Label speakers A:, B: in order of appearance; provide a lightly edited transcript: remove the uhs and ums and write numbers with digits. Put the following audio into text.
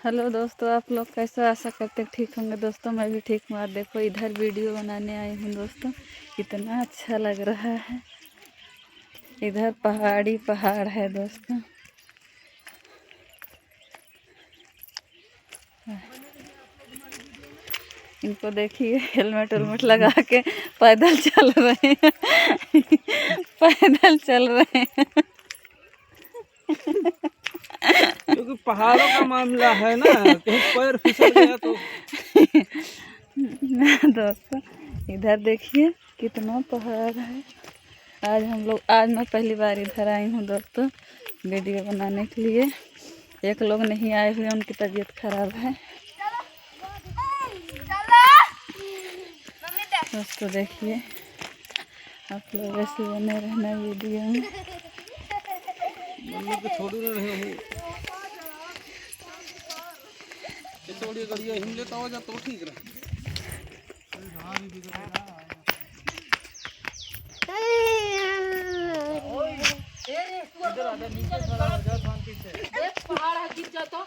A: Hello दोस्तों, आप लोग कैसे आशा करते ठीक होंगे। दोस्तों मैं भी ठीक हूँ। और देखो इधर वीडियो बनाने आई हूँ दोस्तों, कितना अच्छा लग रहा है। इधर पहाड़ है दोस्तों। इनको देखिए हेलमेट वेलमेट लगा के पैदल चल रहे हैं पैदल चल रहे हैं
B: क्योंकि पहाड़ों का मामला है ना, कहीं पैर फिसल गया तो।
A: दोस्तों इधर देखिए कितना पहाड़ है। आज मैं पहली बार इधर आई हूँ दोस्तों वीडियो बनाने के लिए। एक लोग नहीं आए हुए, उनकी तबीयत खराब है। दोस्तों देखिए आप लोग ऐसे बने रहना वीडियो में।
B: छोड़ रहे हो छोड़िए गरिया हिम लेता हो जा तो ठीक रहे।
C: पहाड़ है गिर जाता